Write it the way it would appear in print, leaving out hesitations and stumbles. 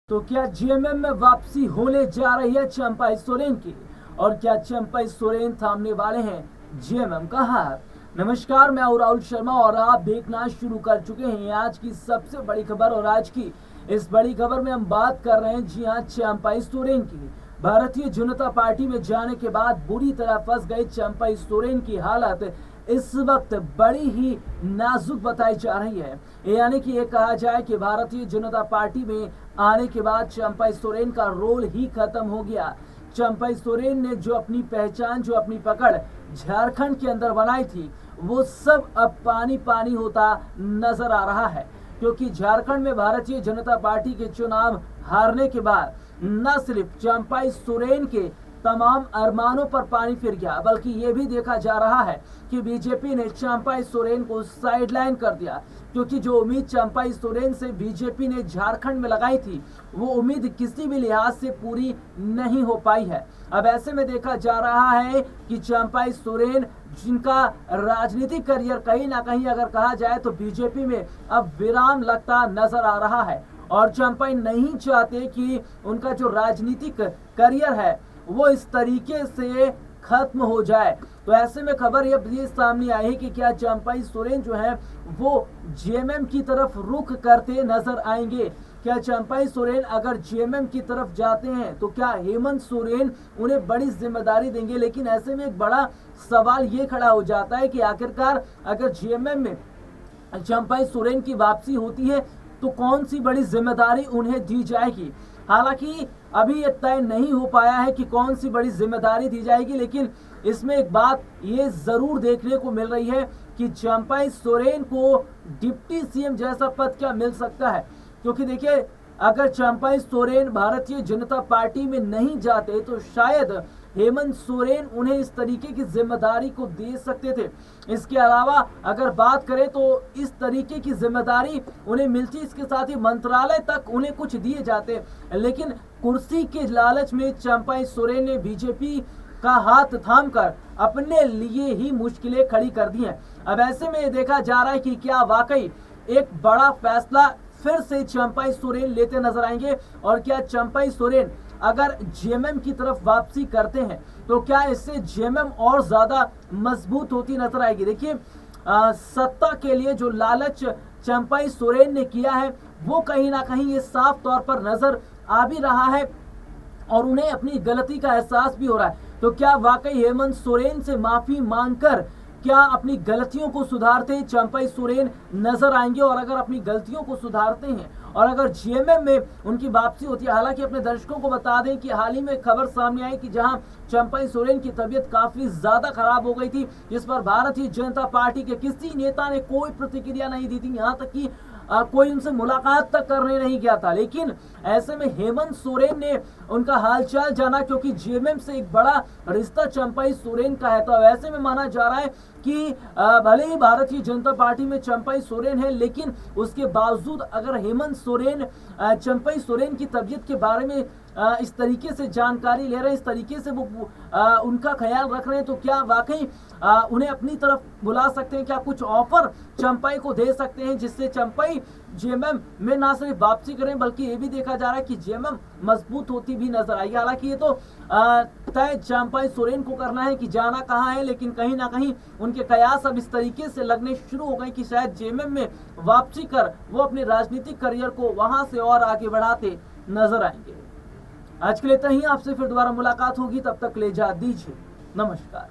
तो क्या जेएमएम में वापसी होने जा रही है चंपा सोरेन की? और क्या चंपा सोरेन थामने वाले हैं जेएमएम का हाथ? नमस्कार, मैं हूं राहुल शर्मा और आप देखना शुरू कर चुके हैं आज की सबसे बड़ी खबर। और आज की इस बड़ी खबर में हम बात कर रहे हैं जी हां, चंपा सोरेन की। भारतीय जनता पार्टी में जाने के बाद बुरी तरह फंस गई चंपा सोरेन की हालत इस वक्त बड़ी ही नाजुक बताई जा रही है। यानी कि ये कहा जाए कि भारतीय जनता पार्टी में आने के बाद चंपा सोरेन का रोल ही खत्म हो गया। चंपा सोरेन ने जो अपनी पहचान, जो अपनी पकड़ झारखंड के अंदर बनाई थी, वो सब अब पानी पानी होता नजर आ रहा है। क्योंकि झारखंड में भारतीय जनता पार्टी के चुनाव हारने के बाद न सिर्फ चंपा सोरेन के तमाम अरमानों पर पानी फिर गया, बल्कि ये भी देखा जा रहा है कि बीजेपी ने चंपा सोरेन को साइडलाइन कर दिया। क्योंकि जो उम्मीद चंपा सोरेन से बीजेपी ने झारखंड में लगाई थी, वो उम्मीद किसी भी लिहाज से पूरी नहीं हो पाई है। अब ऐसे में देखा जा रहा है कि चंपा सोरेन, जिनका राजनीतिक करियर कहीं ना कहीं अगर कहा जाए तो बीजेपी में अब विराम लगता नजर आ रहा है, और चंपा नहीं चाहते कि उनका जो राजनीतिक करियर है वो इस तरीके से खत्म हो जाए। तो ऐसे में खबर ये सामने आई है कि क्या चंपा सोरेन जो है वो जेएमएम की तरफ रुख करते नजर आएंगे। क्या चंपा सोरेन अगर जेएमएम की तरफ जाते हैं तो क्या हेमंत सोरेन उन्हें बड़ी जिम्मेदारी देंगे? लेकिन ऐसे में एक बड़ा सवाल ये खड़ा हो जाता है कि आखिरकार अगर जेएमएम में चंपा सोरेन की वापसी होती है तो कौन सी बड़ी जिम्मेदारी उन्हें दी जाएगी। हालांकि अभी यह तय नहीं हो पाया है कि कौन सी बड़ी जिम्मेदारी दी जाएगी, लेकिन इसमें एक बात ये जरूर देखने को मिल रही है कि चंपा सोरेन को डिप्टी सीएम जैसा पद क्या मिल सकता है। क्योंकि देखिए, अगर चंपा सोरेन भारतीय जनता पार्टी में नहीं जाते तो शायद हेमंत सोरेन उन्हें इस तरीके की जिम्मेदारी को दे सकते थे। इसके अलावा अगर बात करें तो इस तरीके की जिम्मेदारी उन्हें मिलती, इसके साथ ही मंत्रालय तक उन्हें कुछ दिए जाते। लेकिन कुर्सी के लालच में चंपा सोरेन ने बीजेपी का हाथ थामकर अपने लिए ही मुश्किलें खड़ी कर दी हैं। अब ऐसे में देखा जा रहा है कि क्या वाकई एक बड़ा फैसला फिर से चंपा सोरेन लेते नजर आएंगे, और क्या चंपा सोरेन अगर जेएमएम की तरफ वापसी करते हैं तो क्या इससे जेएमएम और ज्यादा मजबूत होती नजर आएगी। देखिए, सत्ता के लिए जो लालच चंपा सोरेन ने किया है वो कहीं ना कहीं ये साफ तौर पर नजर आ भी रहा है, और उन्हें अपनी गलती का एहसास भी हो रहा है। तो क्या वाकई हेमंत सोरेन से माफी मांगकर क्या अपनी गलतियों को सुधारते चंपा सोरेन नजर आएंगे? और अगर अपनी गलतियों को सुधारते हैं और अगर जेएमएम में उनकी वापसी होती है, हालांकि अपने दर्शकों को बता दें कि हाल ही में खबर सामने आई कि जहां चंपा सोरेन की तबीयत काफी ज्यादा खराब हो गई थी, जिस पर भारतीय जनता पार्टी के किसी नेता ने कोई प्रतिक्रिया नहीं दी थी, यहां तक कि कोई उनसे मुलाकात तक करने नहीं गया था। लेकिन ऐसे में हेमंत सोरेन ने उनका हालचाल जाना, क्योंकि जेएमएम से एक बड़ा रिश्ता चंपा सोरेन का है। तो ऐसे में माना जा रहा है कि भले ही भारतीय जनता पार्टी में चंपा सोरेन है, लेकिन उसके बावजूद अगर हेमंत सोरेन चंपा सोरेन की तबीयत के बारे में इस तरीके से जानकारी ले रहे हैं, इस तरीके से वो उनका ख्याल रख रहे हैं, तो क्या वाकई उन्हें अपनी तरफ बुला सकते हैं? क्या कुछ ऑफर चंपा को दे सकते हैं जिससे चंपा जेएमएम में ना सिर्फ वापसी करें, बल्कि ये भी देखा जा रहा है कि जेएमएम मजबूत होती भी नजर आएगी। हालांकि ये तो तय चंपा सोरेन को करना है कि जाना कहाँ है, लेकिन कहीं ना कहीं उनके कयास अब इस तरीके से लगने शुरू हो गए कि शायद जेएमएम में वापसी कर वो अपने राजनीतिक करियर को वहां से और आगे बढ़ाते नजर आएंगे। आज के लिए इतना ही, आपसे फिर दोबारा मुलाकात होगी, तब तक ले जा दीजिए, नमस्कार।